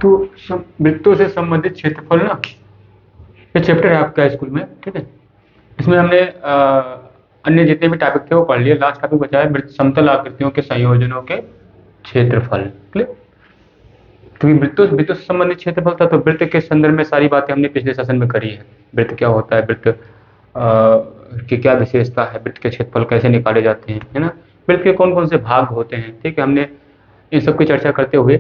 तो वृत्तों से संबंधित क्षेत्रफल ना, ये चैप्टर है आपका स्कूल में, ठीक है। इसमें हमने अन्य जितने भी टॉपिक थे वो पढ़ लिए। लास्ट टॉपिक बचा है वृत्त समतल आकृतियों के संयोजनों के क्षेत्रफल। क्लियर। क्योंकि वृत्तों से संबंधित क्षेत्रफल था, तो वृत्त के संदर्भ में सारी बातें हमने पिछले सेशन में करी है। वृत्त क्या होता है, वृत्त की क्या विशेषता है, वृत्त के क्षेत्रफल कैसे निकाले जाते हैं, है ना। वृत्त के कौन कौन से भाग होते हैं, ठीक है। हमने इन सब की चर्चा करते हुए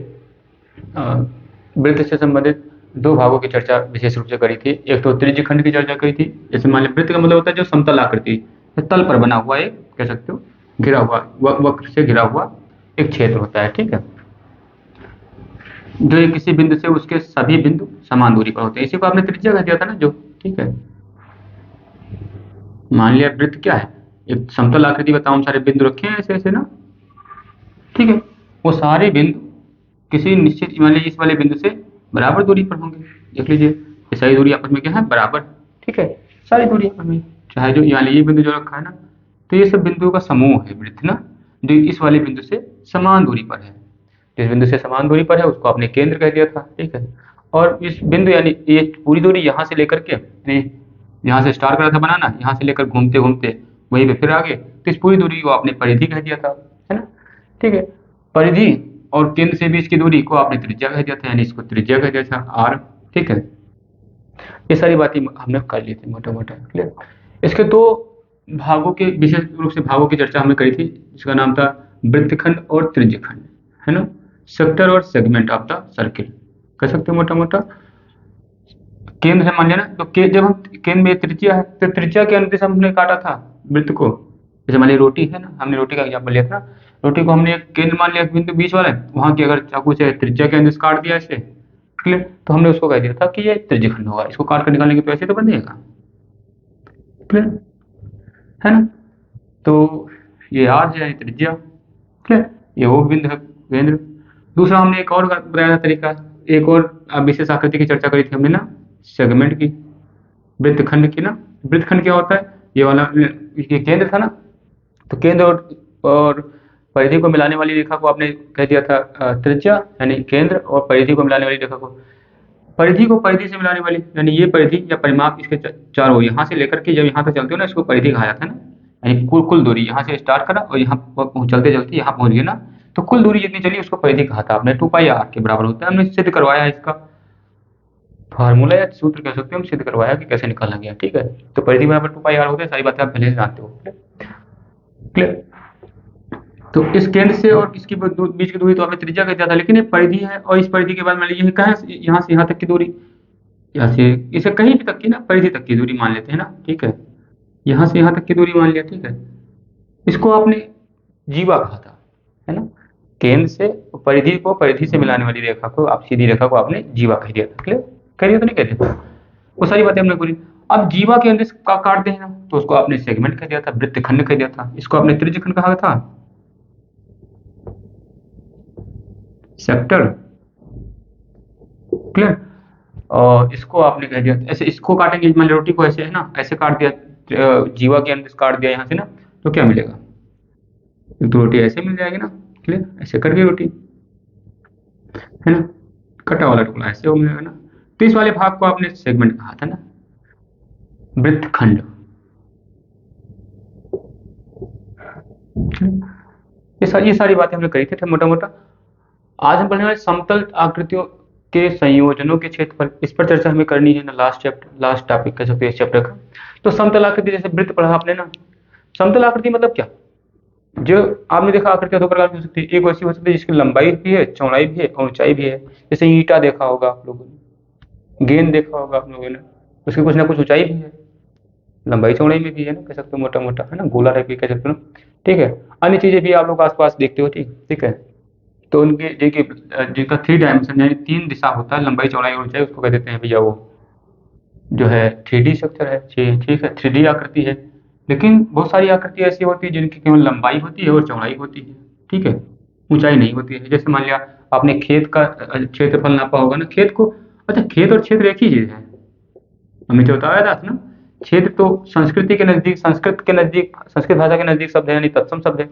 वृत्त से संबंधित दो भागों की चर्चा विशेष रूप से करी थी। एक तो त्रिज्य खंड की चर्चा करी थी। जैसे मान लीजिए वृत्त का मतलब होता है जो समतल आकृति, तल पर बना हुआ एक, कह सकते हो घिरा हुआ, वक्र से घिरा हुआ एक क्षेत्र होता है, ठीक है। जो एक किसी बिंदु से उसके सभी बिंदु समान दूरी पर होते हैं, इसी को आपने त्रिज्या कह दिया था ना, जो, ठीक है। मान लिया वृत्त क्या है, एक समतल आकृति बताओ, सारे बिंदु रखे हैं ऐसे ऐसे ना, ठीक है। वो सारे बिंदु किसी निश्चित, मान लीजिए इस वाले बिंदु से बराबर दूरी पर होंगे। देख लीजिए ये सारी दूरी आपस में क्या है, बराबर, ठीक है। सारी दूरी आपस में, चाहे जो यहाँ ये बिंदु जो रखा है ना, तो ये सब बिंदुओं का समूह है वृत्त ना, जो इस वाले बिंदु से समान दूरी पर है। जिस बिंदु से समान दूरी पर है उसको आपने केंद्र कह दिया था, ठीक है। और इस बिंदु यानी ये पूरी दूरी यहाँ से लेकर के, यहाँ से स्टार करा था बनाना, यहाँ से लेकर घूमते घूमते वहीं पे फिर आगे, तो इस पूरी दूरी को आपने परिधि कह दिया था, है ना, ठीक है। परिधि और केंद्र से बीच की दूरी को आपने त्रिज्या कह दिया था, यानी इसको त्रिज्या कह दिया था, आर, ठीक है। ये सारी बातें हमने कर ली थी मोटा मोटा, क्लियर। इसके दो भागों के, विशेष रूप से भागों की चर्चा हमने करी थी, जिसका नाम था वृत्तखंड और त्रिज्यखंड, है ना। सेक्टर और सेगमेंट ऑफ द सर्किल कह सकते हो मोटा मोटा। केंद्र से मान लिया ना, तो जब हम केंद्र में त्रिज्या है, तो त्रिज्या के अनुदेश हमने काटा था वृत्त को। जैसे मान लिया रोटी है ना, हमने रोटी का एग्जाम्पल लिया था ना, रोटी को हमने एक केंद्र मान लिया, बिंदु बीच वाला है, वहां की अगर चाकू से त्रिज्या के अनुदेश काट दिया ऐसे, क्लियर, तो हमने उसको कह दिया था कि ये त्रिज्यखंड होगा। इसको काट कर निकालने के तो ऐसे तो बनेगा, क्लियर, है ना। तो ये आर है त्रिज्या, क्लियर, ये वो बिंदु है केंद्र। दूसरा हमने एक और बताया तरीका, एक और विशेष आकृति की चर्चा करी थी हमने ना, सेगमेंट की, वृत्तखंड की ना। वृत्तखंड क्या होता है, ये वाला ये केंद्र था ना, तो केंद्र और परिधि को मिलाने वाली रेखा को आपने कह दिया था त्रिज्या, यानी केंद्र, और परिधि को मिलाने वाली रेखा को, परिधि को परिधि से मिलाने वाली, यानी ये परिधि या परिमाप इसके चारों, यहाँ से लेकर के जब यहाँ तक चलते हो ना, इसको परिधि कहा जाता है ना। यानी कुल दूरी यहाँ से स्टार्ट करा और यहाँ चलते चलते यहाँ पहुंच गए ना, तो कुल दूरी जितनी चली उसको परिधि कहा था आपने। 2πr के बराबर होता है। हमने सिद्ध करवाया इसका फार्मूला या सूत्र कह सकते हो, हम सिद्ध करवाया कि कैसे निकालना गया, ठीक है। तो परिधि बराबर 2πr होता है, सारी बातें आप पहले से जानते हो, क्लियर। तो इस केंद्र से और इसकी बीच की दूरी तो आपने त्रिज्या कह दिया था, लेकिन ये परिधि है, और इस परिधि के बाद मान लीजिए कहाँ यहाँ से यहाँ तक की दूरी, यहाँ से इसे कहीं भी तक की ना, परिधि तक की दूरी मान लेते हैं ना, ठीक है। यहाँ से यहाँ तक की दूरी मान लिया, ठीक है। इसको आपने जीवा कहा था, है ना। केंद्र से परिधि को, परिधि से मिलाने वाली रेखा को, आप सीधी रेखा को आपने जीवा कह दिया था, क्लियर, कह दिया तो नहीं कहते, वो सारी बातें हमने करी। अब जीवा के अंदर का काटते हैं ना, तो उसको आपने सेगमेंट कह दिया था, वृत्तखंड कह दिया था, इसको आपने त्रिज्यखंड कहा था, सेक्टर, क्लियर। और इसको आपने कह दिया ऐसे, इसको काटेंगे, मान लीजिए रोटी को ऐसे है ना, ऐसे काट दिया, जीवा के अंदर काट दिया यहाँ से ना, तो क्या मिलेगा, तो रोटी ऐसे मिल जाएगी ना, क्लियर, ऐसे कट गई रोटी, है ना। कटा वाला टुकड़ा ऐसे हो मिलेगा ना। तो इस वाले भाग को आपने सेगमेंट कहा था ना, वृत्तखंड। ये सारी बातें हमने करी थी मोटा मोटा। आज हम पढ़ने वाले समतल आकृतियों के संयोजनों के क्षेत्रफल, इस पर चर्चा हमें करनी है ना, लास्ट टॉपिक कह सकते हैं इस चैप्टर का। तो समतल आकृति, जैसे वृत्त पढ़ा आपने ना, समतल आकृति मतलब क्या, जो आपने देखा आकृतियां दो प्रकार की हो सकती है। एक वैसी हो सकती है जिसकी लंबाई भी है, चौड़ाई भी है और ऊंचाई भी है। जैसे ईंटा देखा होगा आप लोगों ने, गेंद देखा होगा आप लोगों ने, उसकी कुछ ना कुछ ऊंचाई भी है, लंबाई चौड़ाई में भी है ना, कह सकते हो मोटा मोटा, है ना, गोला टाइप की कह सकते हो ना, ठीक है। अन्य चीजें भी आप लोग आसपास देखते हो, ठीक है। तो उनके देखिए जिनका 3 डायमेंशन यानी 3 दिशा होता है, लंबाई चौड़ाई और ऊंचाई, उसको कह देते हैं भैया वो जो है 3D स्ट्रक्चर है, ठीक है, 3D आकृति है। लेकिन बहुत सारी आकृति ऐसी होती है जिनकी केवल लंबाई होती है और चौड़ाई होती है, ठीक है, ऊंचाई नहीं होती है। जैसे मान लिया आपने खेत का क्षेत्रफल नापा होगा ना, खेत को, अच्छा खेत और क्षेत्र एक ही चीज है, हमने जो बताया था ना। क्षेत्र तो संस्कृति के नजदीक, संस्कृत भाषा के नजदीक शब्द है, यानी तत्सम शब्द है।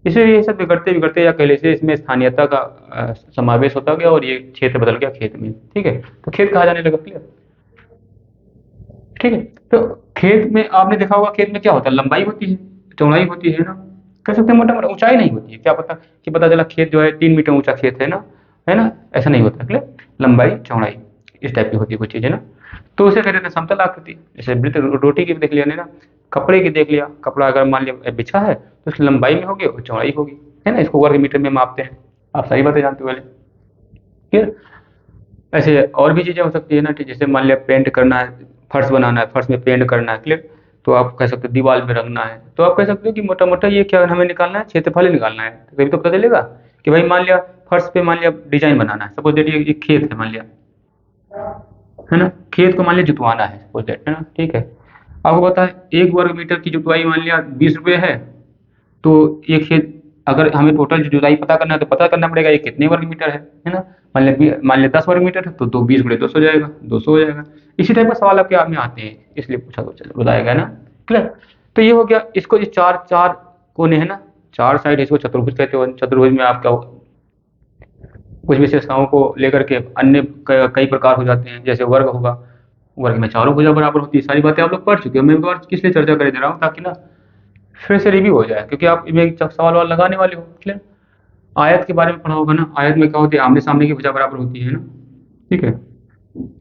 इसलिए ये सब बिगड़ते बिगड़ते या कह लीजिए इसमें स्थानीयता का समावेश होता गया और ये क्षेत्र बदल गया खेत में, ठीक है। तो खेत कहा जाने लगा, क्लियर, ठीक है। तो खेत में आपने देखा होगा, खेत में क्या होता है, लंबाई होती है, चौड़ाई होती है ना, कह सकते हैं मोटा मोटा, ऊंचाई नहीं होती है, क्या पता कि पता चला खेत जो है 3 मीटर ऊंचा खेत है ना, ऐसा नहीं होता, क्लियर। लंबाई चौड़ाई इस टाइप की होती है कुछ चीजें ना। तो उसे कहते थे समतल आकृति। जैसे वृत्त, रोटी की भी देख लिया ने ना, कपड़े की देख लिया, कपड़ा अगर मान लिया बिछा है तो उसकी लंबाई में होगी और चौड़ाई होगी, है ना, इसको वर्ग मीटर में मापते हैं। आप सारी बातें जानते हो पहले, क्लियर। ऐसे और भी चीजें हो सकती है ना, कि जैसे मान लिया पेंट करना है, फर्श बनाना है, फर्श में पेंट करना है, क्लियर। तो आप कह सकते हो दीवार में रंगना है, तो आप कह सकते हो कि मोटा मोटा ये क्या हमें निकालना है, क्षेत्रफल ही निकालना है, तभी तो पता चलेगा कि भाई मान लिया फर्श पे मान लिया डिजाइन बनाना है, सपोज दैट ये खेत है मान लिया, है ना, खेत को मान लिया जुतवाना है सपोज दैट, है ना, ठीक है। आपको पता है 1 वर्ग मीटर की जुतवाई मान लिया 20 रुपये है। तो ये खेत, अगर हमें टोटल जुताई पता करना है तो पता करना पड़ेगा ये कितने वर्ग मीटर है ना। मान लिया 10 वर्ग मीटर है, तो 20 × 10 हो जाएगा, 200 हो जाएगा। इसी टाइप का सवाल आपके आप में आते हैं, इसलिए पूछा तो बताया गया ना, क्लियर। तो ये हो गया, इसको ये चार चार कोने है ना, चार साइड, इसको चतुर्भुज कहते हो। चतुर्भुज में आपका कुछ विशेषताओं को लेकर के अन्य कई प्रकार हो जाते हैं, जैसे वर्ग होगा, वर्ग में चारों भुजा बराबर होती है, सारी बातें आप लोग पढ़ चुके हो, मैं एक बार किस लिए चर्चा कर दे रहा हूँ, ताकि ना फिर से रिव्यू हो जाए, क्योंकि आप इसमें सवाल वाल लगाने वाले हो, क्लियर। आयत के बारे में पढ़ा होगा ना, आयत में क्या होती है, आमने सामने की भुजा बराबर होती है ना, ठीक है।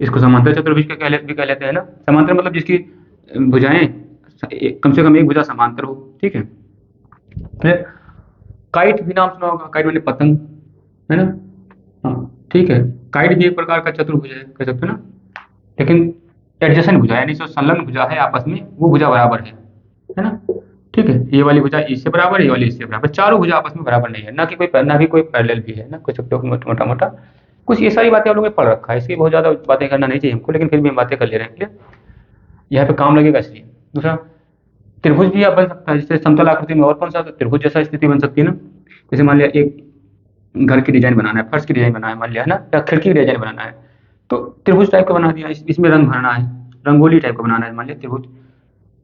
इसको समांतर चतुर्भुज का भी कह लेते हैं ना। समांतर मतलब जिसकी भुजाएं कम से कम एक भुजा समांतर हो, ठीक है। फिर काइट भी नाम सुना होगा, काइट वाले पतंग, है ना, हाँ ठीक है। काइट भी एक प्रकार का चतुर्भुज है, कह सकते हो ना, लेकिन एडजेसेंट भुजा यानी जो संलग्न भुजा है आपस में, वो भुजा बराबर है ना, ठीक है। ये वाली भुजा इससे बराबर है, ये वाली इससे बराबर, चारों भुजा आपस में बराबर नहीं है, ना कि कोई ना भी कोई पैरेलल भी है ना, कह सकते हो मोटा मोटा कुछ ये सारी बातें आप लोगों ने पढ़ रखा है, इसकी बहुत ज्यादा बातें करना नहीं चाहिए हमको, लेकिन फिर भी हम बातें कर ले रहे हैं, क्लियर। यहाँ पे काम लगेगा इसलिए। दूसरा, त्रिभुज भी आप बन सकता है, जैसे समतल आकृति में और कौन सा त्रिभुज जैसा स्थिति बन सकती है ना। जैसे मान लिया एक घर की डिजाइन बनाना है, फर्श की डिजाइन बनाना है मान लिया, है ना, या खिड़की की डिजाइन बनाना है, तो त्रिभुज टाइप का बना दिया, इसमें रंग भरना है, रंगोली टाइप का बनाना है मान लिया, त्रिभुज।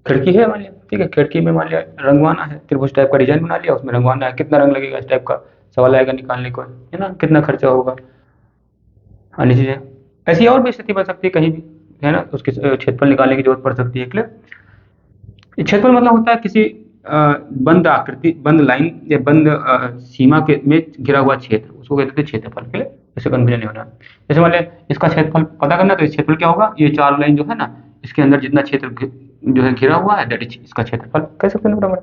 खिड़की है मान लिया, ठीक है, खिड़की में मान लिया रंगवाना है, त्रिभुज टाइप का डिजाइन बना लिया, उसमें रंगवाना है, कितना रंग लगेगा इस टाइप का सवाल आएगा निकालने को, है ना, कितना खर्चा होगा, अन्य चीजें। ऐसी और भी स्थिति बन सकती है कहीं भी, है ना, उसके क्षेत्रफल निकालने की जरूरत पड़ सकती है, क्लियर। क्षेत्रफल मतलब होता है किसी बंद आकृति, बंद लाइन या बंद सीमा के में घिरा हुआ क्षेत्र, उसको कहते हैं क्षेत्रफल, के लिए जैसे कन्फ्यूजन नहीं होना। जैसे मान लिया इसका क्षेत्रफल पता करना, तो इस क्षेत्रफल क्या होगा, ये चार लाइन जो है ना, इसके अंदर जितना क्षेत्र जो है घिरा हुआ है, दैट इज इसका क्षेत्रफल, कह सकते हैं ना, बराबर।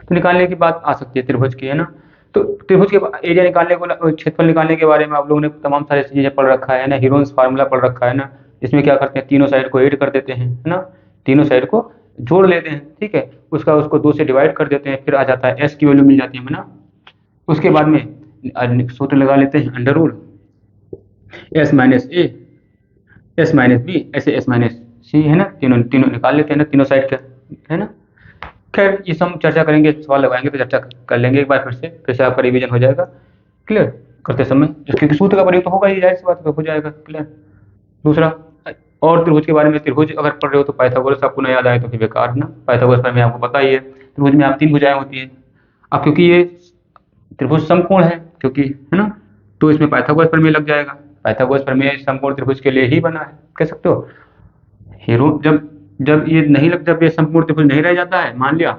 तो निकालने की बात आ सकती है त्रिभुज की, है ना। तो त्रिभुज के एरिया निकालने को, क्षेत्रफल निकालने के बारे में आप लोगों ने तमाम सारे चीजें पढ़ रखा है ना, हीरोन्स फार्मूला पढ़ रखा है ना। इसमें क्या करते हैं, तीनों साइड को ऐड कर देते हैं, है ना, तीनों साइड को जोड़ लेते हैं, ठीक है, उसको 2 से डिवाइड कर देते हैं, फिर आ जाता है एस की वैल्यू मिल जाती है हमें ना। उसके बाद में सूत्र लगा लेते हैं, अंडर रूट एस माइनस ए, एस माइनस बी, ऐसे एस माइनस सी, है ना, तीनों तीनों निकाल लेते हैं ना, तीनों साइड का, है ना। खैर ये सब चर्चा करेंगे, सवाल लगाएंगे तो चर्चा कर लेंगे एक बार, फिर से आपका रिवीजन हो जाएगा, क्लियर, करते समय, क्योंकि सूत्र का प्रयोग तो होगा ही, जाहिर सी बात है, हो जाएगा, क्लियर। दूसरा, और त्रिभुज के बारे में, त्रिभुज अगर पढ़ रहे हो तो पाइथागोरस आपको ना याद आए तो फिर बेकार है ना। पाइथागोरस पर में आपको पता ही है, त्रिभुज में आप 3 भुजाएं होती है। अब क्योंकि ये त्रिभुज समकोण है, क्योंकि, है ना, तो इसमें पाइथागोरस प्रमेय लग जाएगा। पाइथागोरस प्रमेय समकोण त्रिभुज के लिए ही बना है, कह सकते हो। हीरो जब जब ये संपूर्ण त्रिभुज नहीं रह जाता है, मान लिया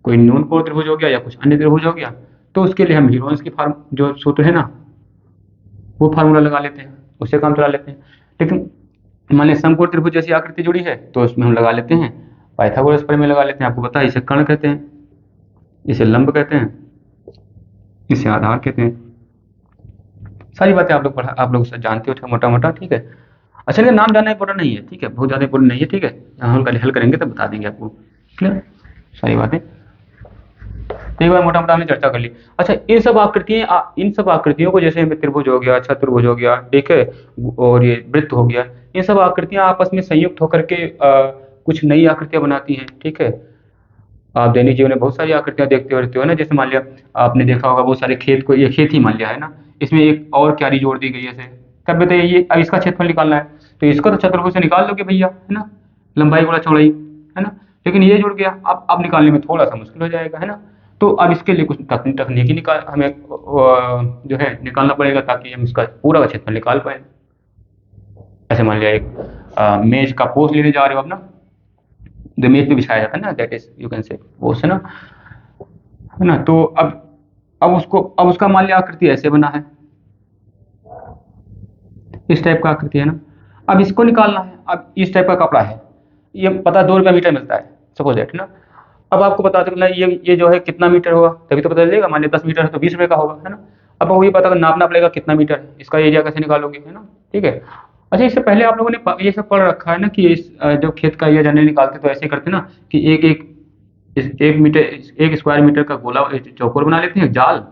कोई न्यून कोण त्रिभुज हो गया या कुछ अन्य त्रिभुज हो गया, तो उसके लिए हम हीरोन्स की फार्म जो सूत्र है ना, वो फार्मूला लगा लेते हैं, उससे काम चला लेते हैं। लेकिन मान लिया समकोण त्रिभुज जैसी आकृति जुड़ी है, तो उसमें हम लगा लेते हैं पाइथागोरस प्रमेय लगा लेते हैं। आपको पता है इसे कर्ण कहते हैं, इसे लंब कहते हैं, इसे आधार कहते हैं। सारी बातें आप लोग जानते हो मोटा मोटा, ठीक है। अच्छा, इनका नाम जानना इंपॉर्टेंट नहीं है, ठीक है, बहुत ज्यादा इंपॉर्टेंट नहीं है, ठीक है, हम कल हल करेंगे तब बता देंगे आपको, क्लियर, सारी बातें। तो एक बार मोटा मोटा हमने चर्चा कर ली। अच्छा, इन सब आकृतियों को, जैसे त्रिभुज हो गया, चतुर्भुज हो गया, ठीक है, और ये वृत्त हो गया, इन सब आकृतियां आपस में संयुक्त होकर के कुछ नई आकृतियां बनाती हैं, ठीक है। आप दैनिक जीवन में बहुत सारी आकृतियां देखते रहते हो ना, जैसे मान लिया आपने देखा होगा बहुत सारे खेत को, ये खेत ही मान लिया है ना, इसमें एक और क्यारी जोड़ दी गई है ऐसे। तब बताइए ये अब इसका क्षेत्रफल निकालना है, तो इसको तो चतुर्भुज से निकाल लोगे भैया, है ना, लंबाई गुणा चौड़ाई, है ना। लेकिन ये जुड़ गया, अब निकालने में थोड़ा सा मुश्किल हो जाएगा, है ना। तो अब इसके लिए कुछ तकनीकी निकाल हमें जो है निकालना पड़ेगा, ताकि हम इसका पूरा का क्षेत्रफल निकाल पाए। ऐसे मान लिया एक मेज का पोस्ट लेने जा रहे हो आप ना, जो मेज पे बिछाया जाता है ना, that is you can say post, है ना। तो अब उसका मान लिया आकृति ऐसे बना है, इस टाइप का आकृति है ना। अब इसको निकालना है। अब इस टाइप का कपड़ा है, ये पता 2 रुपया मीटर मिलता है सपोज दैट ना। अब आपको पता चलना ये जो है कितना मीटर होगा, तभी तो पता चलेगा। मान लिया 10 मीटर है तो 20 रुपये का होगा, है ना। अब वो ये पता नापना पड़ेगा कितना मीटर है, इसका एरिया कैसे निकालोगे, है ना। ठीक है। अच्छा, इससे पहले आप लोगों ने ये सब पढ़ रखा है ना कि जब खेत का एरिया जनरली निकालते तो ऐसे करते ना कि एक मीटर, 1 स्क्वायर मीटर का गोला चौकोर बना लेते हैं जाल।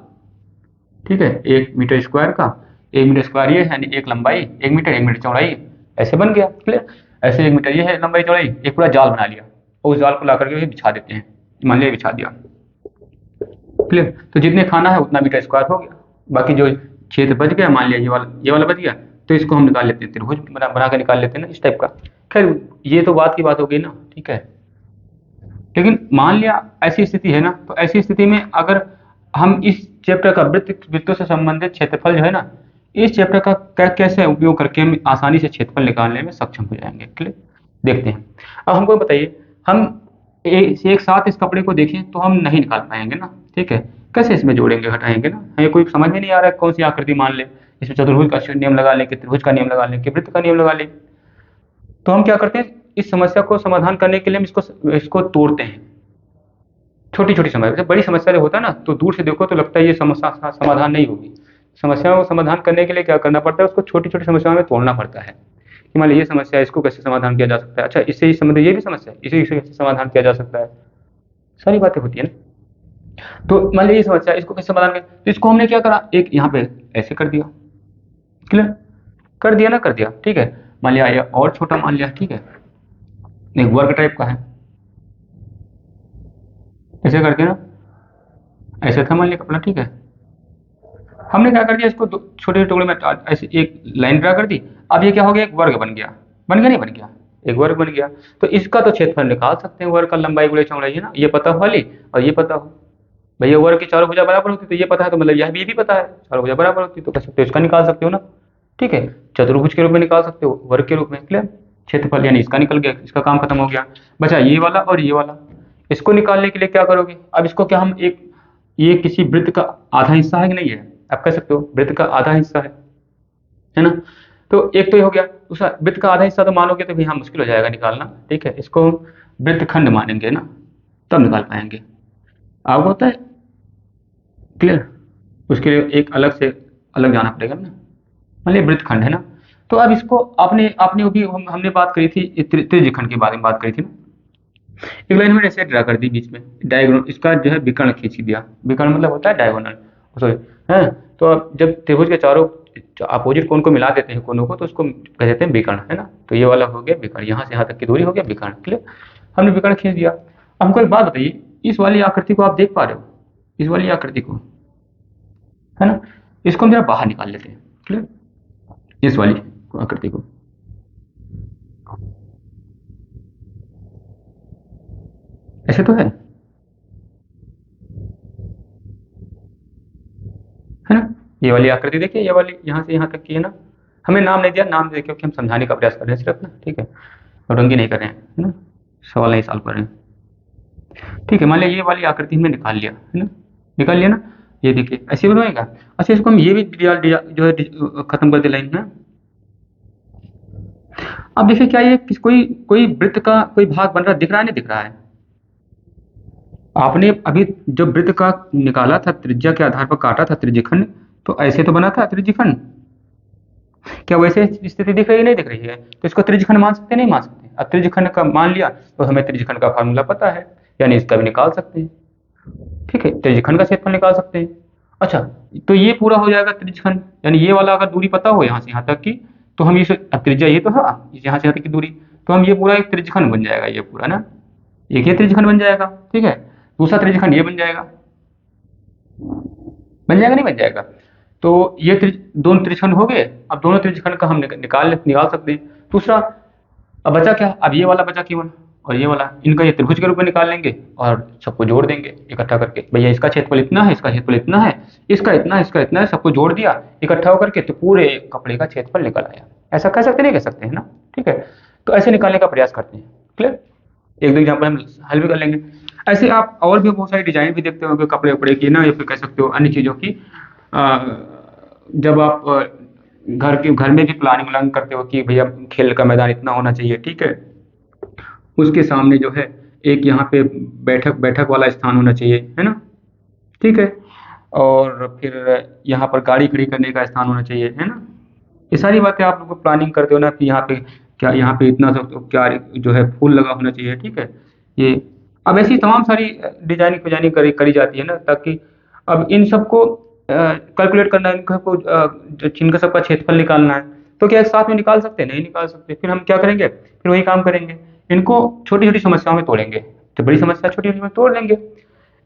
ठीक है, 1 मीटर स्क्वायर का, 1 मीटर स्क्वायर ये है, यानी एक लंबाई 1 मीटर, 1 मीटर चौड़ाई, ऐसे बन गया। क्लियर। ऐसे 1 मीटर ये है लंबाई चौड़ाई, एक पूरा जाल बना लिया और उस जाल को ला करके बिछा देते हैं, मान लिया बिछा दिया। क्लियर। तो जितने खाना है उतना मीटर स्क्वायर हो गया। बाकी जो क्षेत्र बच गया, मान लिया ये वाला बच गया, तो इसको हम निकाल लेते हैं, त्रिभुज बना के निकाल लेते हैं ना, इस टाइप का। खैर ये तो बात की बात हो गई ना, ठीक है। लेकिन मान लिया ऐसी स्थिति है ना, तो ऐसी स्थिति में अगर हम इस चैप्टर का वृत्तों से संबंधित क्षेत्रफल जो है ना, इस चैप्टर का कैसे उपयोग करके हम आसानी से क्षेत्रफल निकालने में सक्षम हो जाएंगे। क्लियर। देखते हैं। अब हमको बताइए, हम एक साथ इस कपड़े को देखें तो हम नहीं निकाल पाएंगे ना, ठीक है। कैसे इसमें जोड़ेंगे घटाएंगे ना, हमें कोई समझ में नहीं आ रहा है कौन सी आकृति मान ले, इसमें चतुर्भुज का नियम लगा लें कि त्रिभुज का नियम लगा लें कि वृत्त का नियम लगा लें। तो हम क्या करते हैं, इस समस्या को समाधान करने के लिए हम इसको तोड़ते हैं छोटी छोटी समस्या। जब बड़ी समस्या जो होता है ना, तो दूर से देखो तो लगता है ये समस्या समाधान नहीं होगी। समस्या को समाधान करने के लिए क्या करना पड़ता है, उसको छोटी छोटी समस्याओं में तोड़ना पड़ता है कि मान लीजिए ये समस्या है, इसको कैसे समाधान किया जा सकता है। अच्छा, इससे ही संबंधित ये भी समस्या है, इसे कैसे समाधान किया जा सकता है, सारी बातें होती है ना। तो मान लीजिए ये समस्या, इसको कैसे समाधान किया, तो इसको हमने क्या करा, एक यहाँ पे ऐसे कर दिया। क्लियर। कर दिया ना, कर दिया, ठीक है। मान लिया ये और छोटा मान लिया, ठीक है, एक वर्ग टाइप का है, ऐसे करके ना, ऐसे था मान लिया कपड़ा, ठीक है। हमने क्या कर दिया, इसको छोटे टुकड़े में ऐसे एक लाइन ड्रा कर दी। अब ये क्या हो गया, एक वर्ग बन गया, बन गया नहीं बन गया, एक वर्ग बन गया। तो इसका तो क्षेत्रफल निकाल सकते हैं, वर्ग का लंबाई गुणे चौड़ाई है ना, ये पता हो वाली और ये पता हो। भैया वर्ग की चारों भुजा बराबर होती तो ये पता है, तो मतलब यह भी पता है चारों भुजा बराबर होती, तो कह सकते हो इसका निकाल सकते हो ना। ठीक है, चतुर्भुज के रूप में निकाल सकते हो, वर्ग के रूप में। क्लियर। क्षेत्रफल यानी इसका निकल गया, इसका काम खत्म हो गया। बचा ये वाला और ये वाला। इसको निकालने के लिए क्या करोगे, अब इसको क्या हम ये किसी वृत्त का आधा हिस्सा है कि नहीं है, आप कह सकते हो वृत्त का आधा हिस्सा है ना। तो एक तो ये हो गया, दूसरा वृत्त का आधा हिस्सा तो मानोगे तो भी हाँ मुश्किल हो जाएगा निकालना, ठीक है। इसको वृत्त खंड मानेंगे ना, तब निकाल पाएंगे। आपको होता है क्लियर। उसके लिए एक अलग जाना पड़ेगा ना, मान लीजिए वृत्त खंड है ना। तो अब इसको आपने आपने भी हमने बात करी थी त्रिज्य खंड के बारे में बात करी थी ना। एक लाइन मैंने ऐसे ड्रा कर दी बीच में, डायगोनल, इसका जो है विकर्ण खींच दिया। विकर्ण मतलब होता है डायगोनल, सॉरी, है। तो अब जब त्रिभुज के चारों अपोजिट कोण को मिला देते हैं कोनों को, तो उसको कह देते हैं विकर्ण, है ना। तो ये वाला हो गया विकर्ण, यहाँ से यहाँ तक की दूरी हो गया विकर्ण। क्लियर। हमने विकर्ण खींच दिया। अब हमको एक बात बताइए, इस वाली आकृति को आप देख पा रहे हो, इस वाली आकृति को, है ना। इसको हम जरा बाहर निकाल लेते हैं। क्लियर। इस वाली आकृति को, ऐसे तो है ना। ये वाली आकृति देखिए, ये वाली यहाँ से यहाँ तक की है ना। हमें नाम नहीं दिया, नाम दे क्योंकि हम समझाने का प्रयास कर रहे हैं सिर्फ ना, ठीक है, नौटंकी नहीं कर रहे हैं, है ना, सवाल नहीं सॉल्व कर रहे हैं। ठीक है, मान लिया ये वाली आकृति हमने निकाल लिया, है ना, निकाल लिया ना। ये देखिए ऐसे बनवाएगा। अच्छा, इसको हम ये भी जो है खत्म कर दे लाइन ना। अब देखिए क्या ये कोई कोई वृत्त का कोई भाग बन रहा दिख रहा है, नहीं दिख रहा है। आपने अभी जो वृत्त का निकाला था, त्रिज्या के आधार पर काटा था त्रिज्यखंड, तो ऐसे तो बना था त्रिज्यखंड। क्या वैसे स्थिति दिख रही है, नहीं दिख रही है। तो इसको त्रिज्यखंड मान सकते नहीं मान सकते। अब त्रिज्यखंड का मान लिया तो हमें त्रिज्यखंड का फार्मूला पता है, यानी इसका भी निकाल सकते हैं। ठीक है, त्रिज्यखंड का क्षेत्रफल निकाल सकते हैं। अच्छा, तो ये पूरा हो जाएगा त्रिज्यखंड, यानी ये वाला अगर दूरी पता हो यहाँ से यहाँ तक की, तो हम ये त्रिज्या ये तो है यहाँ से यहाँ तक की दूरी, तो हम ये पूरा एक त्रिज्यखंड बन जाएगा, ये पूरा ना, एक ये त्रिज्यखंड बन जाएगा। ठीक है, दूसरा त्रिज्यखंड ये बन जाएगा, बन जाएगा नहीं बन जाएगा। तो ये दोनों त्रिज्यखंड हो गए। अब दोनों त्रिज्यखंड का हम निकाल सकते हैं। दूसरा अब बचा क्या, अब ये वाला बचा केवल, और ये वाला, इनका ये त्रिभुज के रूप में निकाल लेंगे और सबको जोड़ देंगे इकट्ठा करके, भैया इसका क्षेत्रफल इतना है, इसका क्षेत्रफल इतना है, इसका इतना है, सबको जोड़ दिया इकट्ठा होकर के, तो पूरे कपड़े का क्षेत्रफल निकल आया। ऐसा कह सकते नहीं कह सकते हैं ना, ठीक है। तो ऐसे निकालने का प्रयास करते हैं, क्लियर। एक दो एग्जाम्पल हम हल भी कर लेंगे। ऐसे आप और भी बहुत सारी डिजाइन भी देखते होंगे कपड़े उपड़े की ना, या फिर कह सकते हो अन्य चीज़ों की। जब आप घर में भी प्लानिंग व्लानिंग करते हो कि भैया खेल का मैदान इतना होना चाहिए, ठीक है, उसके सामने जो है एक यहाँ पे बैठक बैठक वाला स्थान होना चाहिए, है ना, ठीक है, और फिर यहाँ पर गाड़ी खड़ी करने का स्थान होना चाहिए, है ना। ये सारी बातें आप लोग प्लानिंग करते हो ना कि यहाँ पे क्या, यहाँ पे इतना सब तो क्या जो है फूल लगा होना चाहिए, ठीक है। ये अब ऐसी तमाम सारी डिजाइनिंग डिजाइनिंग करी करी जाती है ना, ताकि अब इन सबको कैलकुलेट करना है, इनका को जिनका सबका क्षेत्रफल निकालना है, तो क्या एक साथ में निकाल सकते हैं? नहीं निकाल सकते। फिर हम क्या करेंगे, फिर वही काम करेंगे, इनको छोटी छोटी समस्याओं में तोड़ेंगे। तो बड़ी समस्या छोटी छोटी में तोड़ लेंगे।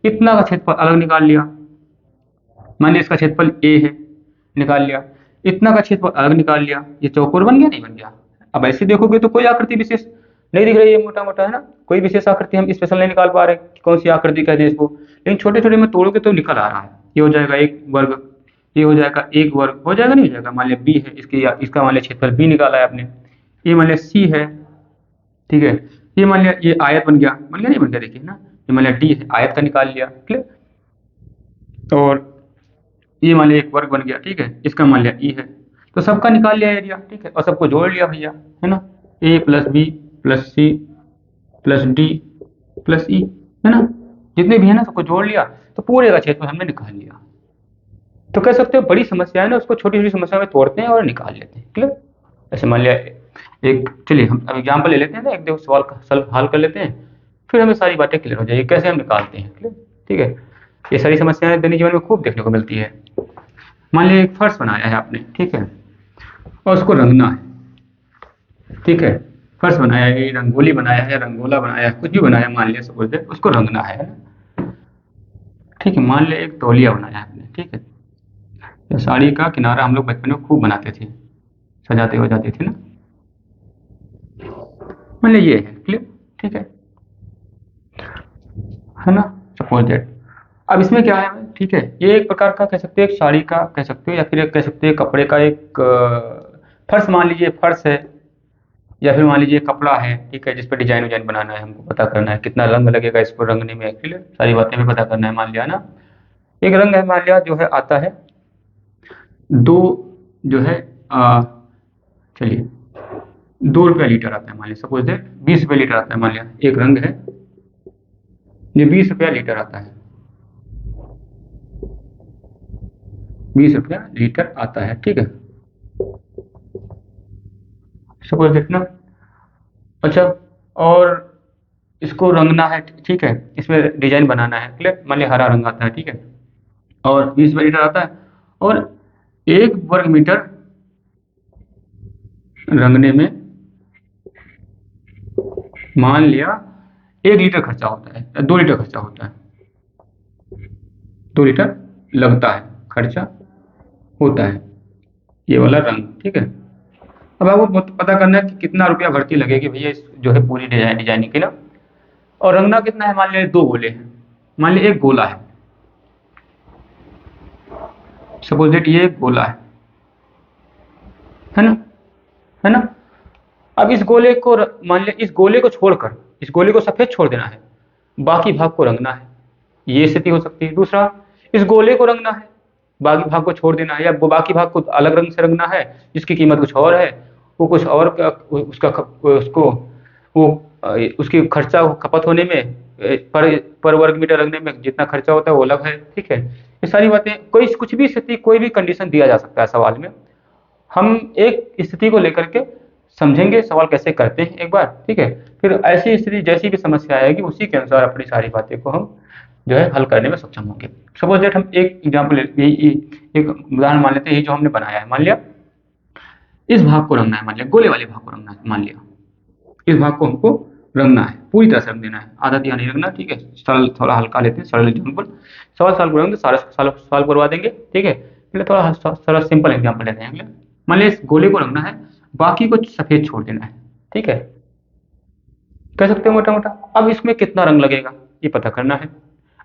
इतना का क्षेत्रफल अलग निकाल लिया, मान लिया इसका क्षेत्रफल ए है, निकाल लिया। इतना का क्षेत्रफल अलग निकाल लिया, ये चौकोर बन गया नहीं बन गया। अब ऐसे देखोगे तो कोई आकृति विशेष नहीं दिख रही है, मोटा मोटा, है ना, कोई विशेष आकृति हम स्पेशल नहीं निकाल पा रहे कि कौन सी आकृति कह दे इसको, लेकिन छोटे छोटे में तोड़ोगे तो निकल आ रहा है। ये हो जाएगा एक वर्ग, ये हो जाएगा एक वर्ग, हो जाएगा नहीं हो जाएगा। मान लिया बी है, इसका मान लिया क्षेत्रफल बी निकाला है आपने। ये मान लिया सी है, ठीक है, ये मान लिया ये आयत बन गया नहीं बन गया, देखिए ना, ये मान लिया डी है, आयत का निकाल लिया, क्लियर। और ये मान लिया एक वर्ग बन गया, ठीक है, इसका मान लिया ई है, तो सबका निकाल लिया एरिया, ठीक है, और सबको जोड़ लिया भैया, है ना, a plus b plus c plus d plus e, है ना, जितने भी है ना सबको जोड़ लिया, तो पूरे का क्षेत्रफल हमने निकाल लिया। तो कह सकते हो बड़ी समस्या है ना, उसको छोटी छोटी समस्या में तोड़ते हैं और निकाल लेते हैं, क्लियर। ऐसे मान लिया एक, चलिए हम अब एग्जाम्पल ले लेते हैं ना, एक दो सवाल हल कर लेते हैं, फिर हमें सारी बातें क्लियर हो जाएगी कैसे हम निकालते हैं, क्लियर, ठीक है। ये सारी समस्याएं दैनिक जीवन में खूब देखने को मिलती है। मान लिया एक फर्श बनाया है आपने, ठीक है, और उसको रंगना है, ठीक है, फर्श बनाया है, रंगोली बनाया है, रंगोला बनाया है, कुछ भी बनाया, मान लिया सपोज दैट उसको रंगना है ना, ठीक है। मान लिया एक तौलिया बनाया है आपने, ठीक है, ये साड़ी का किनारा हम लोग बचपन में खूब बनाते थे, सजाते हो जाते थे ना, मान लिया ये है, क्लियर, ठीक है ना, सपोज दैट। अब इसमें क्या है, ठीक है, ये एक प्रकार का कह सकते हो, एक साड़ी का कह सकते हो, या फिर एक कह सकते हो कपड़े का एक फर्श, मान लीजिए फर्श है, या फिर मान लीजिए कपड़ा है, ठीक है, जिस पर डिजाइन विजाइन बनाना है, हमको पता करना है कितना रंग लगेगा इसको रंगने में, क्लियर, सारी बातें भी पता करना है। मान लिया ना एक रंग है, मान लिया जो है आता है दो, जो है चलिए 2 रुपया लीटर आता है, मान लिया सपोज दैट 20 रुपये लीटर आता है, मान लिया एक रंग है ये 20 रुपया लीटर आता है, 20 रुपया लीटर आता है, ठीक है, सपोज दैट ना। अच्छा, और इसको रंगना है, ठीक है, इसमें डिजाइन बनाना है, क्लियर, मान लिया हरा रंग आता है, ठीक है, और 20 रुपये लीटर आता है, और 1 वर्ग मीटर रंगने में मान लिया 1 लीटर खर्चा होता है, 2 लीटर खर्चा होता है, 2 लीटर लगता है, खर्चा होता है ये वाला रंग, ठीक है। अब आपको पता करना है कि कितना रुपया भर्ती लगेगी भैया इस जो है पूरी डिजाइनिंग की ना, और रंगना कितना है, मान लिया 2 गोले हैं, मान लिया एक गोला है, सपोज दैट ये एक गोला है ना, है ना। अब इस गोले को मान लिया इस गोले को छोड़कर, इस गोले को सफेद छोड़ देना है, बाकी भाग को रंगना है, ये स्थिति हो सकती है। दूसरा, इस गोले को रंगना है, बाकी भाग को छोड़ देना है, या वो बाकी भाग को अलग रंग से रंगना है जिसकी कीमत कुछ और है, वो कुछ और उसका उसको वो उसकी खर्चा खपत होने में पर वर्ग मीटर रंगने में जितना खर्चा होता है वो अलग है, ठीक है। ये सारी बातें, कोई कुछ भी स्थिति कोई भी कंडीशन दिया जा सकता है सवाल में, हम एक स्थिति को लेकर के समझेंगे सवाल कैसे करते हैं एक बार, ठीक है, फिर ऐसी स्थिति जैसी भी समस्या आएगी उसी के अनुसार अपनी सारी बातें को हम जो है हल करने में सक्षम होंगे। सपोज दैट हम एक एग्जाम्पल एक उदाहरण मान लेते हैं, ये जो हमने बनाया है, मान लिया इस भाग को रंगना है, मान लिया गोले वाले भाग को रंगना है, मान लिया इस भाग को हमको रंगना है, पूरी तरह से रंग देना है, आधा दिया नहीं रंगना, ठीक है। सरल थोड़ा हल्का लेते हैं, सरल एग्जाम्पल, सवाल को रंग सारा सवाल करवा देंगे, ठीक है। पहले थोड़ा सरल सिंपल एग्जाम्पल लेते हैं अगले। मान लिया इस गोले को रंगना है, बाकी को सफेद छोड़ देना है, ठीक है, कह सकते हो मोटा मोटा। अब इसमें कितना रंग लगेगा ये पता करना है।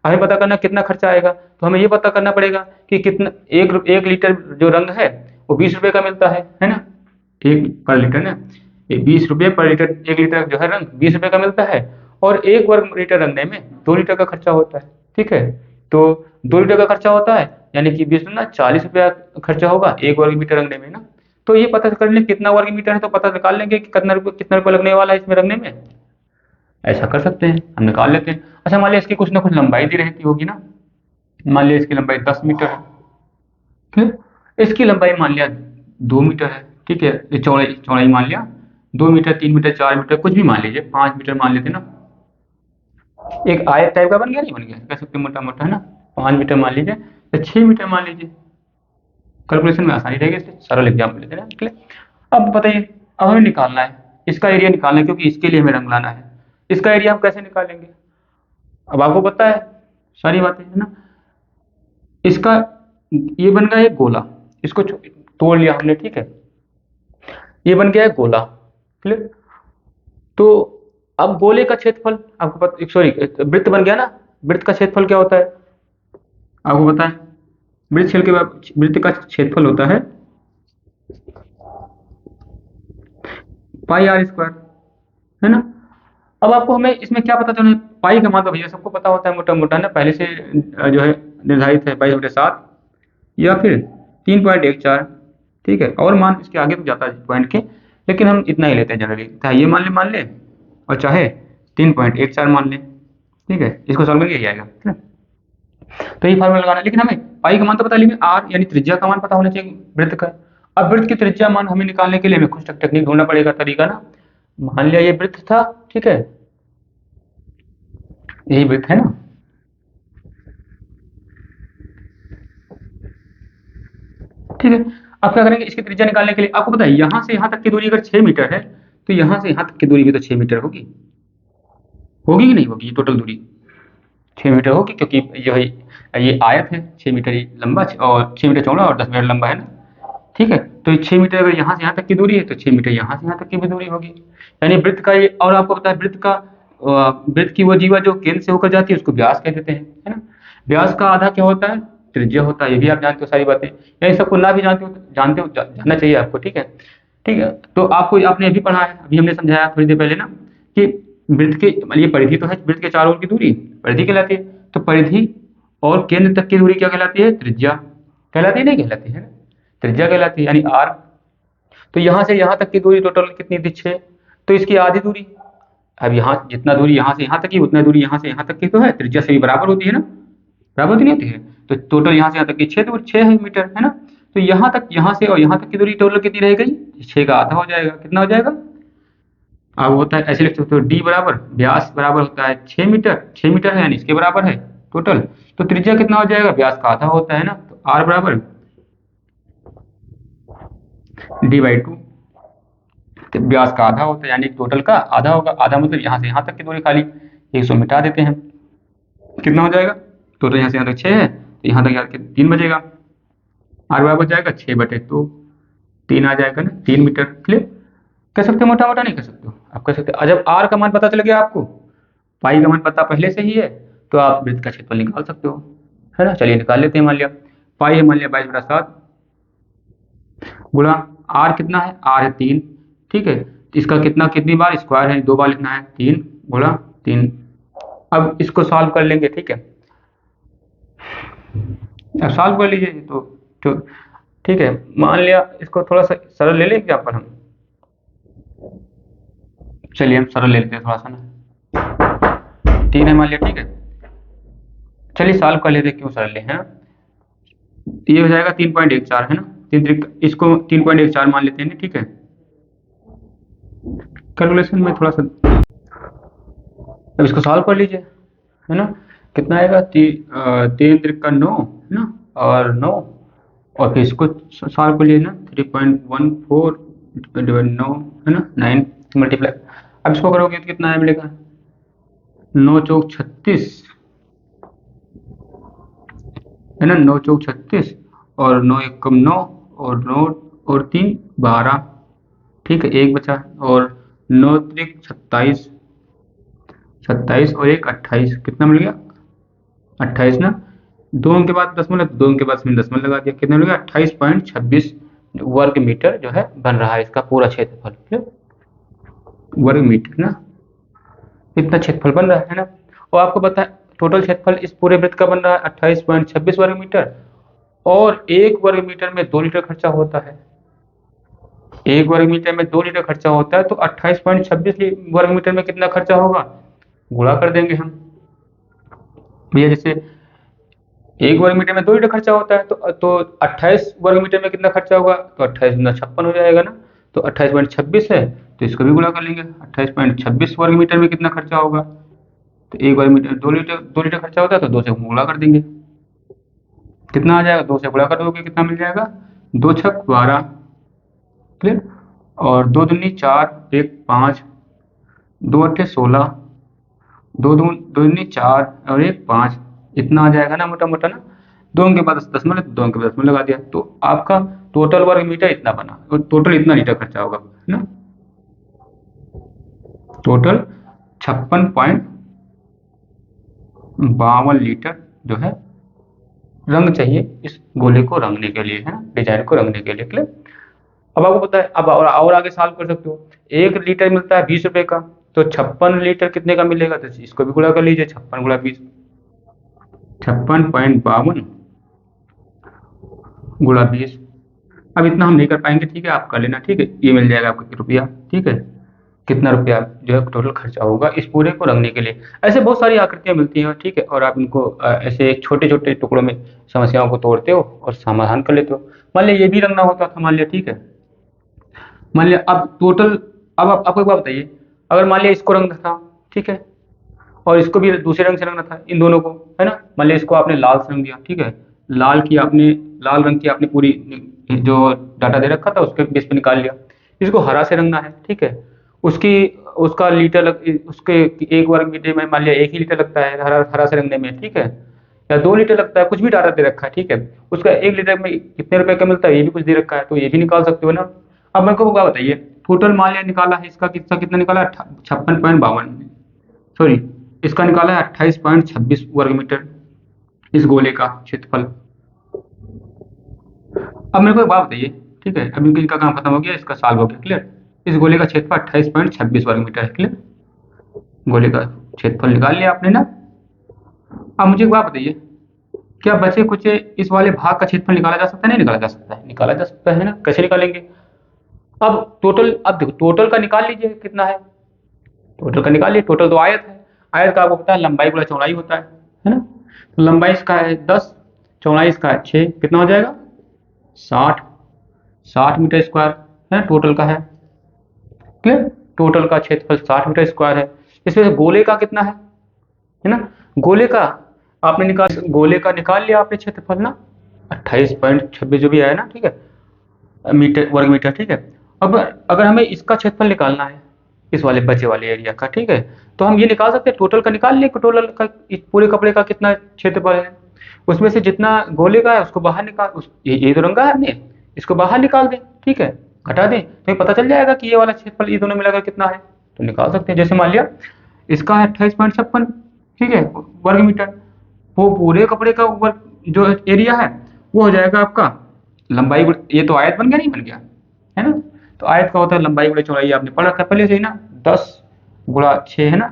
हमें पता करना कितना खर्चा आएगा, तो हमें ये पता करना पड़ेगा कि कितना 1 लीटर जो रंग है वो 20 रुपए का मिलता है ना, 1 पर लीटर ना, ये 20 रुपये पर लीटर, 1 लीटर जो है रंग 20 रुपए का मिलता है। और 1 वर्ग मीटर रंगने में 2 लीटर का खर्चा होता है, ठीक है। तो 2 लीटर का खर्चा होता है, यानी कि 20 ×40 रुपया खर्चा होगा 1 वर्ग मीटर रंगने में ना। तो ये पता कर लें कितना वर्ग मीटर है, तो पता निकाल लेंगे कि कितना रुपये लगने वाला है इसमें रंगने में। ऐसा कर सकते हैं, हम निकाल लेते हैं। अच्छा मान लिया इसकी कुछ ना कुछ लंबाई दी रहती होगी ना, मान लिया इसकी लंबाई 10 मीटर है, ठीक है। इसकी लंबाई मान लिया 2 मीटर है, ठीक है। ये चौड़ाई चौड़ाई मान लिया 2 मीटर, 3 मीटर, 4 मीटर, कुछ भी मान लीजिए, 5 मीटर मान लेते ना। एक आयत टाइप का बन गया, नहीं बन गया, कह सकते हैं मोटा मोटा है ना। 5 मीटर मान लीजिए या 6 मीटर मान लीजिए, कैलकुलेशन में आसानी रहेगी, इसलिए सरल एग्जाम्पल लेते हैं निकले। अब बताइए, अब हमें निकालना है इसका एरिया निकालना है, क्योंकि इसके लिए हमें रंग लाना है। इसका एरिया हम कैसे निकालेंगे, अब आपको पता है सारी बातें है ना। इसका ये बन गया एक गोला, इसको तोड़ लिया हमने, ठीक है। ये बन गया है गोला, क्लियर। तो अब गोले का क्षेत्रफल आपको पता, सॉरी वृत्त बन गया ना, वृत्त का क्षेत्रफल क्या होता है आपको पता है। वृत्त का क्षेत्रफल होता है πr², है ना। अब आपको हमें इसमें क्या पता चलना है, पाई का मान तो भैया सबको पता होता है मोटा मोटा ना, पहले से जो है निर्धारित है 22/7 या फिर 3.14, ठीक है। और मान इसके आगे तो जाता है पॉइंट के, लेकिन हम इतना ही लेते हैं जनरली, चाहे ये मान ले और चाहे 3.14 मान लें, ठीक है। इसको सॉल्व करके यही आएगा, ठीक है। तो ये फार्मूला लगाना है, लेकिन हमें पाई का मान तो पता है, लेकिन आर यानी त्रिज्या का मान पता होना चाहिए वृत्त का। अब वृत्त की त्रिज्या मान हमें निकालने के लिए हमें कुछ टेक्निक ढूंढना पड़ेगा, तरीका ना। मान लिया ये वृत्त था, ठीक है, यही वृत्त है ना। ठीक है, अब क्या करेंगे, इसकी त्रिज्या निकालने के लिए आपको पता है यहां से यहां तक की दूरी अगर 6 मीटर है, तो यहां से यहां तक की दूरी भी तो 6 मीटर होगी, होगी कि नहीं होगी, टोटल दूरी 6 मीटर होगी, क्योंकि ये आयत है 6 मीटर लंबा और 6 मीटर चौड़ा और 10 मीटर लंबा है ना, ठीक है। तो 6 मीटर अगर यहाँ से यहाँ तक की दूरी है, तो 6 मीटर यहाँ से यहाँ तक की भी दूरी होगी, यानी वृत्त का ये। और आपको पता है वृत्त की वो जीवा जो केंद्र से होकर जाती है उसको व्यास कह देते हैं, है ना। व्यास का आधा क्या होता है, त्रिज्या होता है, ये भी आप जानते हो सारी बातें, यानी सबको ना भी जानते हो जानना चाहिए आपको, ठीक है। ठीक है, तो आपको आपने अभी पढ़ा है, अभी हमने समझाया थोड़ी देर पहले ना, कि वृत्त के ये परिधि तो है, वृत्त के चारों ओर की दूरी परिधि कहलाती है। तो परिधि और केंद्र तक की दूरी क्या कहलाती है, त्रिज्या कहलाती है, नहीं कहलाती है ना, त्रिज्या कहलाती है, यानी आर। तो यहाँ से यहाँ तक की दूरी टोटल कितनी थी, 6, तो इसकी आधी दूरी। अब यहाँ जितना दूरी यहाँ से यहाँ तक की, उतना दूरी यहाँ से यहाँ तक की तो है, त्रिज्या से भी बराबर होती है ना, बराबर तो नहीं होती है। तो टोटल यहाँ से यहाँ तक की 6 मीटर है ना। तो यहाँ तक, यहाँ से और यहाँ तक की दूरी टोटल कितनी रह गई, 6 का आधा हो जाएगा, कितना हो जाएगा। अब होता है ऐसे लिख सकते हो, डी बराबर व्यास बराबर होता है 6 मीटर, 6 मीटर है यानी इसके बराबर है टोटल। तो त्रिज्या कितना हो जाएगा, व्यास का आधा होता है ना, तो आर बराबर d/2, तो व्यास का आधा होता है, यानी टोटल का आधा होगा। आधा मतलब यहाँ से यहाँ तक की दूरी खाली 100 मिटा देते हैं, कितना हो जाएगा, टोटल यहाँ से यहाँ तक 6 है, तो यहाँ तक यार 3 बचेगा, आर बराबर जाएगा 6/2, 3 आ जाएगा ना, 3 मीटर। क्लियर, कह सकते हो मोटा मोटा, नहीं कह सकते हो आप, कह सकते हो। जब आर का मान पता चल गया आपको, पाई का मान पता पहले से ही है, तो आप वृत्त का क्षेत्रफल निकाल सकते हो, है ना। चलिए निकाल लेते हैं। मान लिया पाई है, मान लिया 22/7 गुणा आर कितना है, आर है 3, ठीक है। इसका कितनी बार स्क्वायर है, 2 बार लिखना है, 3 गुणा 3। अब इसको सॉल्व कर लेंगे, ठीक है। अब सॉल्व कर लीजिए तो ठीक है। मान लिया इसको थोड़ा सा सरल ले लें एग्जाम्पल हम, चलिए हम सरल ले लेते हैं थोड़ा सा ना। 3 है मान लिया, ठीक है। चलिए सॉल्व कर लेते हैं, क्यों सरल ले हैं। ये हो जाएगा 3.14 है ना, इसको 3.14 मान लेते हैं, ठीक है। कैलकुलेशन में थोड़ा सा, अब इसको सॉल्व कर लीजिए, है ना। कितना आएगा, 3×9 है ना, और 9, और फिर इसको सॉल्व कर लीजिए ना, 3.14/9 है ना, 9 मल्टीप्लाई। अब इसको करोगे तो कितना है मिलेगा, 9 चौक 36 है ना, 9 चौक 36 और 9 एकम 9 और 9 और 3 12, ठीक है, 1 बचा, और 9 त्रिक 27 27 और एक 28, कितना मिल गया? 28 ना। 2 अंक के बाद दशमलव, 2 अंक के बाद इसमें दशमलव लगा दिया, कितना मिल गया? 28.26 वर्ग मीटर जो है बन रहा है इसका पूरा क्षेत्रफल, वर्ग मीटर ना, इतना क्षेत्रफल बन रहा है ना। और आपको पता है टोटल क्षेत्रफल इस पूरे वृत्त का बन रहा है 28.26 वर्ग मीटर, और 1 वर्ग मीटर में 2 लीटर खर्चा होता है। 1 वर्ग मीटर में 2 लीटर खर्चा होता है, तो 28.26 वर्ग मीटर में कितना खर्चा होगा, गुणा कर देंगे हम भैया। जैसे 1 वर्ग मीटर में 2 लीटर खर्चा होता है, तो 28 वर्ग मीटर में कितना खर्चा होगा, तो 28 गुना 56 हो जाएगा ना। तो 28.26 है, तो इसको भी गुणा कर लेंगे। 28.26 वर्ग मीटर में कितना खर्चा होगा, तो 1 वर्ग मीटर 2 लीटर खर्चा होता है, तो 2 से गुणा कर देंगे, कितना आ जाएगा, 2 से गुणा कर दोगे कितना मिल जाएगा, 2 छक 12, क्लियर। और 2 दूनी 4, 1 5, 2 अट्ठे 16, 2 दूनी 4 और 1 5, इतना आ जाएगा ना मोटा मोटा ना। 2 अंक के बाद दशमलव, 2 अंक के बाद दशमलव लगा दिया, तो आपका टोटल वर्ग मीटर इतना बना, और टोटल इतना लीटर खर्चा होगा है ना। टोटल 56.52 लीटर जो है रंग चाहिए इस गोले को रंगने के लिए, है ना, डिजाइन को रंगने के लिए, क्लियर। अब आपको पता है, अब और आगे सॉल्व कर सकते हो। 1 लीटर मिलता है 20 रुपए का, तो 56 लीटर कितने का मिलेगा, तो इसको भी गुणा कर लीजिए, 56 गुणा 20, 56.52 गुणा 20। अब इतना हम नहीं कर पाएंगे, ठीक है, आप कर लेना, ठीक है, ये मिल जाएगा आपको रुपया, ठीक है, कितना रुपया जो है टोटल खर्चा होगा इस पूरे को रंगने के लिए। ऐसे बहुत सारी आकृतियां मिलती हैं, ठीक है, और आप इनको ऐसे छोटे छोटे टुकड़ों में समस्याओं को तोड़ते हो और समाधान कर लेते हो। मान लिया ये भी रंगना होता था, मान लिया, ठीक है, मान लिया अब टोटल, अब आपको एक बात बताइए, अगर मान लिया इसको रंगना था, ठीक है, और इसको भी दूसरे रंग से रंगना था, इन दोनों को, है ना, मान लिया इसको आपने लाल से रंग दिया, ठीक है, लाल की आपने, लाल रंग की आपने पूरी जो डाटा दे रखा था उसके बेस पे निकाल लिया। इसको हरा से रंगना है, ठीक है, उसकी उसका लीटर उसके 1 वर्ग मीटर में मान लिया 1 ही लीटर लगता है हरा हरा से रंगने में, ठीक है, या 2 लीटर लगता है, कुछ भी डाटा दे रखा है, ठीक है, उसका 1 लीटर में कितने रुपए का मिलता है ये भी कुछ दे रखा है, तो ये भी निकाल सकते हो ना। अब मेरे को क्या बताइए, टोटल मान लिया निकाला है इसका, कितना निकाला है, 56.52, सॉरी, इसका निकाला है 28.26 वर्ग मीटर इस गोले का क्षेत्रफल। अब मेरे को एक बात बताइए, ठीक है, अब इनका काम खत्म हो गया, इसका सॉल्व हो गया, क्लियर। इस गोले का क्षेत्रफल 28.26 वर्ग मीटर है, क्लियर, गोले का क्षेत्रफल निकाल लिया आपने ना। अब मुझे एक बात बताइए, क्या बचे कुछ इस वाले भाग का क्षेत्रफल निकाला जा सकता है, नहीं निकाला जा सकता है, निकाला जा सकता है ना, कैसे निकालेंगे। अब टोटल, अब देखो टोटल का निकाल लीजिए कितना है, टोटल का निकाल लीजिए, टोटल तो आयत है, आयत का आपको पता है लंबाई गुणा चौड़ाई होता है ना, तो लंबाई इसका है 10, चौड़ाई इसका है 6, कितना हो जाएगा 60, 60 मीटर स्क्वायर है टोटल का है, क्लियर। टोटल का क्षेत्रफल 60 मीटर स्क्वायर है। इसमें से गोले का कितना है ना, गोले का आपने निकाल, गोले का निकाल लिया आपने क्षेत्रफल ना, 28.26 जो भी आया ना, ठीक है, मीटर वर्ग मीटर, ठीक है। अब अगर हमें इसका क्षेत्रफल निकालना है इस वाले बचे वाले एरिया का, ठीक है, तो हम ये निकाल सकते हैं, टोटल का निकाल लिए, टोटल का इस पूरे कपड़े का कितना क्षेत्रफल है, उसमें से जितना गोले का है उसको बाहर निकाल, ये तो रंगा है हमने, इसको बाहर निकाल दें, ठीक है, घटा दें, तो पता चल जाएगा कि ये वाला क्षेत्रफल ये दोनों मिलाकर कितना है, तो निकाल सकते हैं। जैसे मान लिया इसका है 28.56, ठीक है, वर्ग मीटर, वो पूरे कपड़े का वर्ग जो एरिया है वो हो जाएगा आपका लंबाई, ये तो आयत बन गया, नहीं बन गया, है ना, तो आयत का होता है लंबाई गुणा चौड़ाई, आपने पढ़ रखा है पहले से ही ना, 10 गुणा 6 है ना,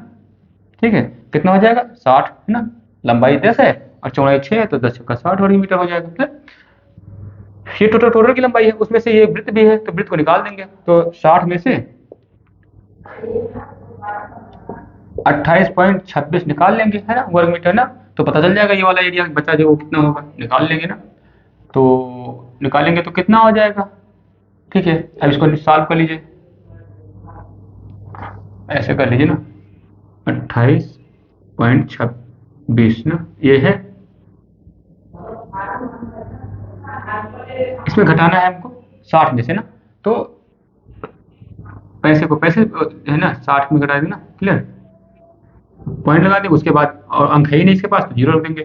ठीक है, कितना हो जाएगा 60, है ना, लंबाई 10 है और चौड़ाई 6 है, तो 10 का 60 वर्ग मीटर हो जाएगा, क्लियर। ये टोटल की लंबाई है, उसमें से ये वृत्त भी है, तो वृत्त को निकाल देंगे, तो 60 में से 28.26 निकाल लेंगे, है ना, वर्ग मीटर ना, तो पता चल जाएगा ये वाला एरिया बचा जो वो कितना होगा, निकाल लेंगे ना, तो निकालेंगे तो कितना हो जाएगा, ठीक है। अब इसको सॉल्व कर लीजिए, ऐसे कर लीजिए ना, 28.26 ना, ये है, इसमें घटाना है हमको 60 में से ना, तो पैसे को पैसे है ना 60 में घटा देना, क्लियर, पॉइंट लगा देंगे, उसके बाद और अंक है ही नहीं इसके पास तो जीरो रख देंगे,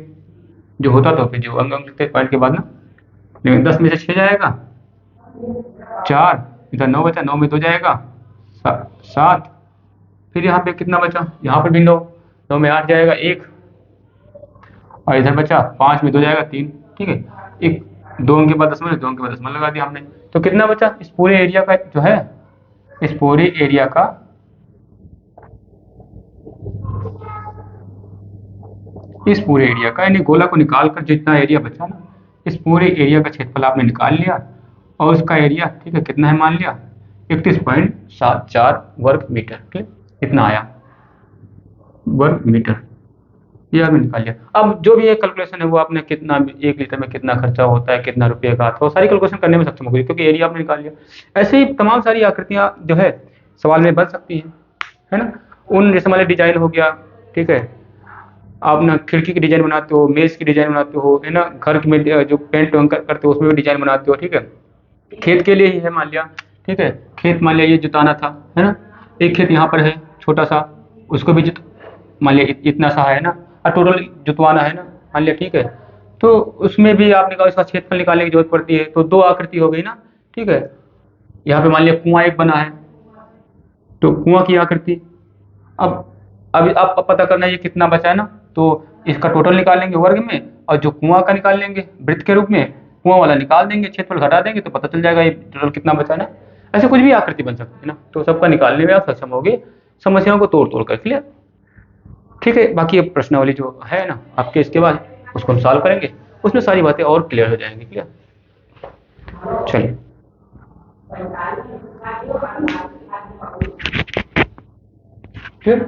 जो होता तो फिर जो अंक अंक लिखते पॉइंट के बाद ना, लेकिन 10 में से 6 जाएगा 4, इधर 9 बचा, 9 में 2 जाएगा 7, फिर यहाँ पे कितना बचा, यहाँ पर भी 9, 9 में 8 जाएगा 1, और इधर बचा 5 में 2 जाएगा 3। ठीक है, एक 2 अंक के बाद दशमलव, 2 अंक के बाद दशमलव लगा दिया हमने। तो कितना बचा इस पूरे एरिया का जो है, इस पूरे एरिया का यानी गोला को निकाल कर जितना एरिया बचा ना, इस पूरे एरिया का क्षेत्रफल आपने निकाल लिया, और उसका एरिया ठीक है कितना है मान लिया 31.74 वर्ग मीटर। ठीक, इतना आया वर्ग मीटर, ये आपने निकाल लिया। अब जो भी ये कैलकुलेशन है वो आपने कितना 1 लीटर में कितना खर्चा होता है, कितना रुपये का आता है, वो सारी कैलकुलेशन करने में सक्षम होगी क्योंकि एरिया आपने निकाल लिया। ऐसे ही तमाम सारी आकृतियां जो है सवाल में बन सकती हैं, है ना। उन जैसे मान लीजिए डिजाइन हो गया, ठीक है, आप ना खिड़की की डिजाइन बनाते हो, मेज की डिजाइन बनाते हो, है ना, घर में जो पेंट करते हो उसमें भी डिजाइन बनाते हो। ठीक है, खेत के लिए ही है मान लिया, ठीक है, खेत मान लिया ये जुताना था, है ना, एक खेत यहाँ पर है छोटा सा, उसको भी मान लिया इतना सा है ना, और टोटल जुतवाना है ना मान लिया। ठीक है, तो उसमें भी आपने कहा इसका क्षेत्रफल निकालने की जरूरत पड़ती है, तो 2 आकृति हो गई ना। ठीक है, यहाँ पे मान लिया कुआं एक बना है, तो कुआं की आकृति, अब अभी आप पता करना है ये कितना बचा है ना, तो इसका टोटल निकालेंगे वर्ग में, और जो कुआं का निकालेंगे वृत्त के रूप में, कुआं वाला निकाल देंगे, क्षेत्रफल घटा देंगे तो पता चल जाएगा ये टोटल कितना बचा है ना। ऐसे कुछ भी आकृति बन सकती है ना, तो सबका निकालने में आप सक्षम होगे, समस्याओं को तोड़ तोड़ कर। क्लियर? ठीक है, बाकी अब प्रश्नावली जो है ना आपके, इसके बाद उसको हम सॉल्व करेंगे, उसमें सारी बातें और क्लियर हो जाएंगी। क्लियर? चलिए, फिर